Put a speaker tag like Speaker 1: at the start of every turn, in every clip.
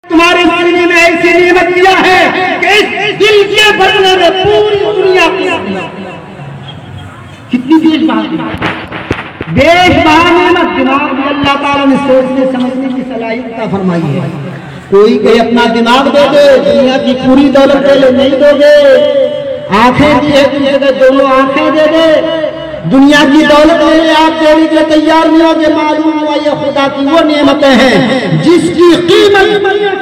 Speaker 1: تمہارے سینے میں ایسی نعمت دیا ہے کہ اس دل کے بھرنے میں پوری دنیا کی کتنی بیش بہا نعمت دماغ میں اللہ تعالیٰ نے سوچنے سمجھنے کی صلاحیت عطا فرمائی ہے. کوئی کہ اپنا دماغ دے دے دنیا کی پوری دولت دے لے نہیں دو گے. آنکھیں دی ہے تجھے دے دونوں آنکھیں دے دے دنیا کی دولت لے لے آپ دینے کے تیار نہیں ہوگے. معلوم ہوا یہ خدا کی وہ نعمتیں ہیں جس کی قیمت دنیا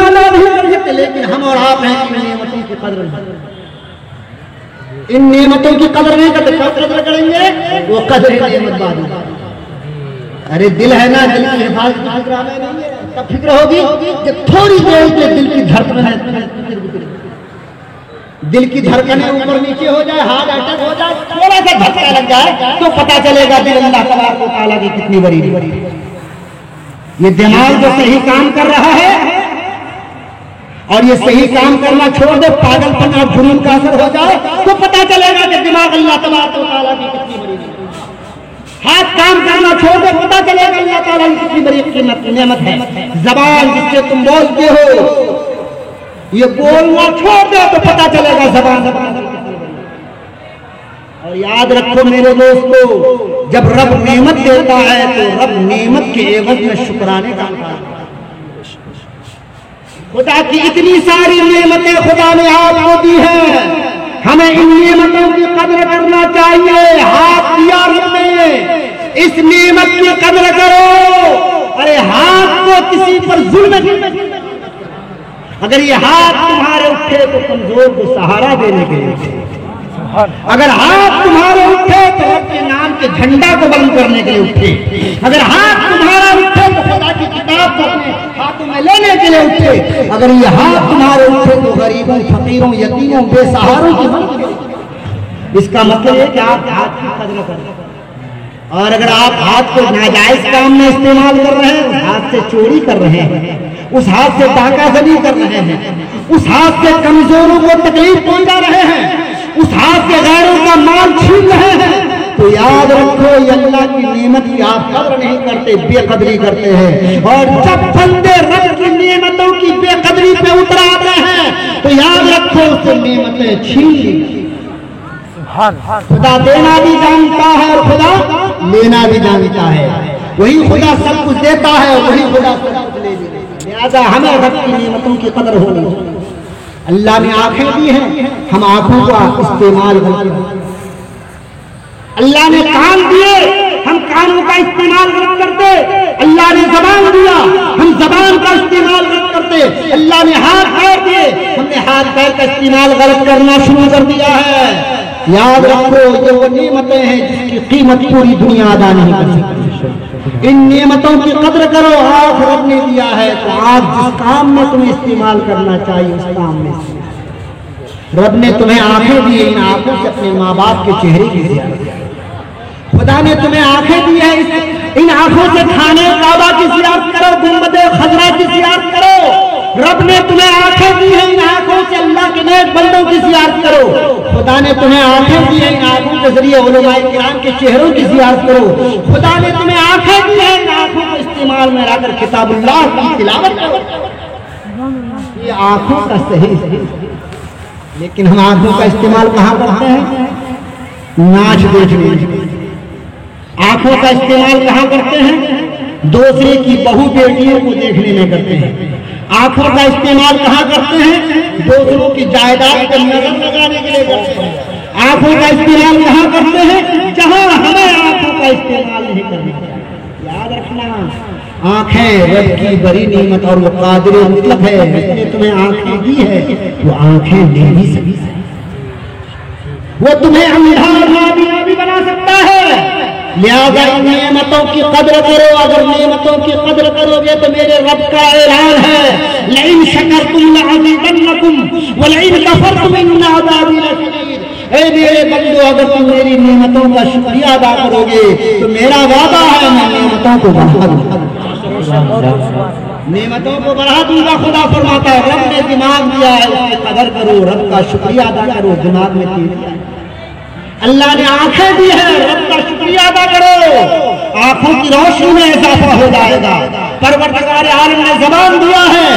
Speaker 1: ادا نہیں کر سکتے. لیکن ہم اور آپ ہیں کہ نعمتوں کی قدر نہیں. ان نعمتوں کی قدر نہیں کرتے. کب قدر کریں گے؟ وہ قدر نعمت بعد. ارے دل ہے نا, دل کی حفاظت کی فکر ہمیں نہیں ہے. کب فکر ہوگی کہ تھوڑی دیر کے دل کی دھڑکن ہے, دل کی دھڑکنیں اوپر نیچے ہو جائے, ہارٹ اٹیک ہو جائے, تھوڑا سا دھکا لگ جائے تو پتا چلے گا دل اللہ تبارک و تعالیٰ کی کتنی بڑی. یہ دماغ جو صحیح کام کر رہا ہے اور یہ صحیح کام کرنا چھوڑ دے, پاگل پن اور جنون کا اثر ہو جائے تو پتا چلے گا کہ دماغ اللہ تبارک و تعالیٰ کی کتنی بڑی. ہاتھ کام کرنا چھوڑ دے, پتا چلے گا اللہ تعالیٰ کی کتنی بڑی نعمت ہے. زبان جس سے تم بولتے ہو یہ بولنا چھوڑ دے تو پتا چلے گا زبان. اور یاد رکھو میرے دوستو, جب رب نعمت دیتا ہے تو رب نعمت کے عوض میں شکرانے کا کام. خدا کی اتنی ساری نعمتیں خدا نے آپ کو دی ہیں, ہمیں ان نعمتوں کی قدر کرنا چاہیے. ہاتھ دیا رب نے, اس نعمت کی قدر کرو. ارے ہاتھ کو کسی پر ظلم نہیں. اگر یہ ہاتھ تمہارے اٹھے تو کمزور کو سہارا دینے کے لیے اٹھے. اگر ہاتھ تمہارے اٹھے تو رب کے نام کے جھنڈا کو بلند کرنے کے لیے اٹھے. اگر ہاتھ تمہارا اٹھے تو خدا کی کتاب کو اپنے ہاتھوں میں لینے کے لیے اٹھے. اگر یہ ہاتھ تمہارے اٹھے تو غریبوں, فقیروں, یتیموں, بے سہاروں کی مدد کرے. اس کا مطلب ہے کہ آپ ہاتھ کی قدر کریں. اور اگر آپ ہاتھ کو ناجائز کام میں استعمال کر رہے ہیں, اس ہاتھ سے چوری کر رہے ہیں, اس ہاتھ سے ڈاکہ زنی کر رہے ہیں, اس ہاتھ سے کمزوروں کو تکلیف پہنچا رہے ہیں, اس ہاتھ سے غیروں کا مال چھین رہے ہیں, تو یاد رکھو یہ اللہ کی نعمت کی آپ قدر نہیں کرتے, بے قدری کرتے ہیں. اور جب بندے رب کی نعمتوں کی بے قدری پہ اتر آتے ہیں تو یاد رکھو اس سے نعمتیں چھین لی. خدا دینا بھی جانتا ہے اور خدا لینا بھی جانتا ہے. وہی خدا سب کچھ دیتا ہے, وہی خدا سب کچھ لے لیتا ہے. لہذا ہمیں رب کی نعمتوں کی قدر ہونی چاہیے. اللہ نے آنکھیں دی ہیں, ہم آنکھوں کا استعمال کرتے ہیں. اللہ نے کان دیے, ہم کانوں کا استعمال غلط کرتے. اللہ نے زبان دیا, ہم زبان کا استعمال غلط کرتے. اللہ نے ہاتھ پیر دیے, ہم نے ہاتھ پیر کا استعمال غلط کرنا شروع کر دیا ہے. یاد رکھو یہ وہ نعمتیں ہیں جس کی قیمت پوری دنیا ادا نہیں کر سکتی. ان نعمتوں کی قدر کرو. آنکھ رب نے دیا ہے تو آنکھ جس کام میں تمہیں استعمال کرنا چاہیے اس کام میں. رب نے تمہیں آنکھیں دی, ان آنکھوں سے اپنے ماں باپ کے چہرے کی زیارت. خدا نے تمہیں آنکھیں دی ہے, ان آنکھوں سے کھانے کعبہ کی زیارت کرو, گنبد خضرا کی زیارت کرو. رب نے تمہیں آنکھیں دی ہیں, ان آنکھوں سے اللہ کے نیک بندوں کی زیارت کرو. خدا نے تمہیں آنکھیں دی ہیں, ان آنکھوں کے ذریعے علماء کرام کے چہروں کی زیارت کرو. خدا نے تمہیں آنکھیں دی ہیں, ان آنکھوں کو استعمال میں لا کر کتاب اللہ کی تلاوت کرو. یہ آنکھوں کا صحیح. لیکن ہم آنکھوں کا استعمال کہاں کرتے ہیں؟ ناچ دیکھنے. آنکھوں کا استعمال کہاں کرتے ہیں؟ دوسرے کی بہو بیٹیوں کو دیکھنے میں کرتے ہیں. آنکھوں کا استعمال کہاں کرتے ہیں؟ دوسروں کی جائیداد پر نظر لگانے کے لیے کرتے ہیں. آنکھوں کا استعمال کہاں کرتے ہیں؟ جہاں ہمیں آنکھوں کا استعمال نہیں کرنا. یاد رکھنا, آنکھیں رب کی بڑی نعمت اور وہ قادر مطلق ہے. جس نے تمہیں آنکھیں دی ہے وہ آنکھیں لے بھی سکتی ہے. وہ تمہیں اندھا اور نابینا بھی بنا سکتا ہے. لہذا نعمتوں کی قدر کرو. اگر نعمتوں کی قدر کرو گے تو میرے رب کا اعلان ہے, لئن شکرتم لأزیدنکم ولئن کفرتم ان عذابی لشدید. اے میرے بندو, اگر تم میری نعمتوں کا شکریہ ادا کرو گے تو میرا وعدہ ہے میں نعمتوں کو بڑھا دوں گا. نعمتوں کو بڑھا دوں گا. خدا فرماتا ہے رب نے دماغ دیا ہے, اس کی قدر کرو, رب کا شکریہ ادا کرو. دماغ میں تیز. اللہ نے آنکھیں دی ہیں, رب کا شکریہ ادا کرو. آنکھوں کی روشنی میں اضافہ ہو جائے گا۔ پروردگار عالم نے زبان دیا ہے،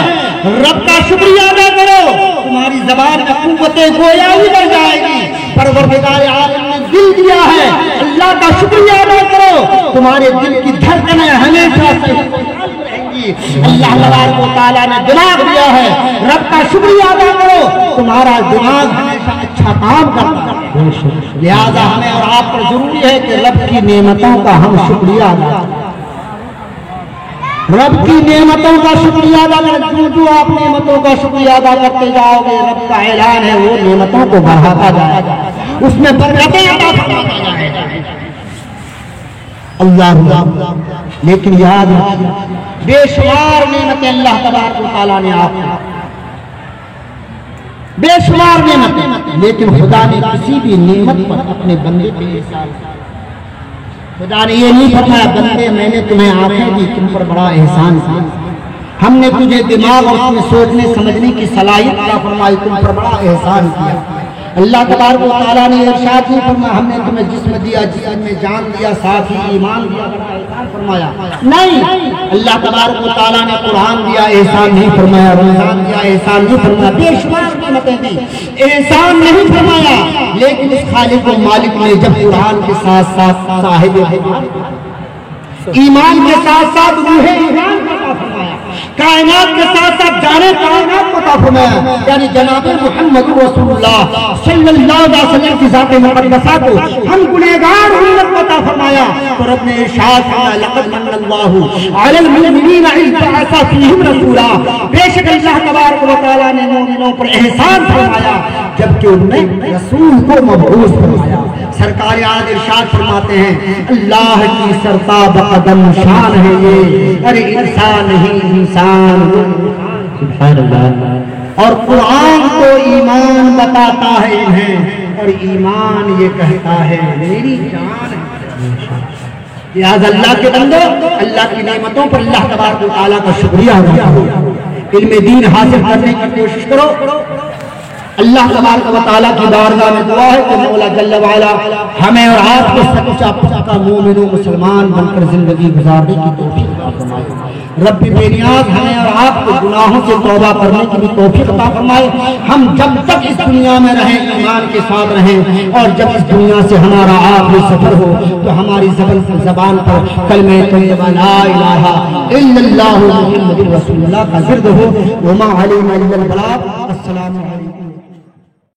Speaker 1: رب کا شکریہ ادا کرو، تمہاری زبان میں قوت گویائی بڑھ جائے گی۔ پروردگار عالم نے دل دیا ہے، اللہ کا شکریہ ادا کرو، تمہارے دل کی دھڑکنیں ہمیشہ سے اللہ تبارک و تعالیٰ نے دماغ دیا ہے، رب کا شکریہ ادا کرو، تمہارا دماغ ہمیشہ اچھا کام کرتا ہے۔ لہذا ہمیں اور آپ پر ضروری ہے کہ رب کی نعمتوں کا ہم شکریہ ادا کریں، رب کی نعمتوں کا شکریہ ادا کریں۔ جو آپ نعمتوں کا شکریہ ادا کرتے جاؤ گے، رب کا اعلان ہے وہ نعمتوں کو بڑھاتا جائے گا، اس میں برکتیں عطا فرماتا جائے گا۔ اللہ لیکن یاد رکھیے بے شمار نعمتیں اللہ تبارک و تعالیٰ نے آپ کو، بے شمار نعمتیں، لیکن خدا نے کسی بھی نعمت پر اپنے بندے پہ احسان کیا۔ خدا نے یہ نہیں فرمایا بندے میں نے تمہیں آنکھیں دی، تم پر بڑا احسان کیا، ہم نے تجھے دماغ اور تمہیں سوچنے سمجھنے کی صلاحیت عطا فرمائی، تم پر بڑا احسان کیا۔ اللہ تبارک و تعالیٰ نے ارشاد نہیں فرمایا ہم نے تمہیں جسم دیا، جسم میں جان دیا، ساتھ ہی ایمان دیا، بڑا احسان فرمایا، نہیں۔ اللہ تبارک و تعالیٰ نے قرآن دیا، احسان نہیں فرمایا، رمضان دیا، احسان نہیں فرمایا، بے شمار نعمتیں دی، احسان نہیں فرمایا۔ لیکن اس خالق و مالک نے جب قرآن کے ساتھ ساتھ صاحب ایمان کے ساتھ ساتھ روح ایمان کا عطا فرمایا، کائنات کے ساتھ ساتھ جانے کائنات کو عطا فرمایا، یعنی جناب محمد رسول اللہ صلی اللہ علیہ وسلم کی ذات مقدسہ کو ہم گنہگار امت کو عطا فرمایا۔ تو رب نے ارشاد فرمایا لقد من اللہ علی المؤمنین اذ بعث فیہم رسولا، بے شک اللہ تبارک و تعالیٰ نے مومنوں پر احسان فرمایا جبکہ ان نے رسول کو مبعوث فرمایا۔ سرکار عالم ارشاد فرماتے ہیں اللہ کی سرتاب قدم شان ہے یہ، ارے انسان نہیں انسان، سبحان اللہ۔ اور قرآن کو ایمان بتاتا ہے انہیں، اور ایمان یہ کہتا ہے میری جان ہے۔ لہذا اللہ کے بندو اللہ کی نعمتوں پر اللہ تبارک و تعالیٰ کا شکریہ ادا کرو، علم دین حاصل کرنے کی کوشش کرو۔ اللہ تبارک و تعالیٰ کی بارگاہ میں دعا ہے کہ مولا جل وعلا ہمیں اور آپ کو سچا پکا مومن و مسلمان بن کر زندگی گزارنے کی توفیق عطا فرمائے۔ رب بے نیاز ہمیں اور آپ کو گناہوں سے توبہ کرنے کی بھی توفیق عطا فرمائے۔ ہم جب تک اس دنیا میں رہیں ایمان کے ساتھ رہیں، اور جب اس دنیا سے ہمارا آخری سفر ہو تو ہماری زبان پر کلمہ طیبہ لا الہ الا اللہ محمد رسول اللہ کا ذکر ہو۔ وما علینا الا البلاغ۔ السلام علیکم۔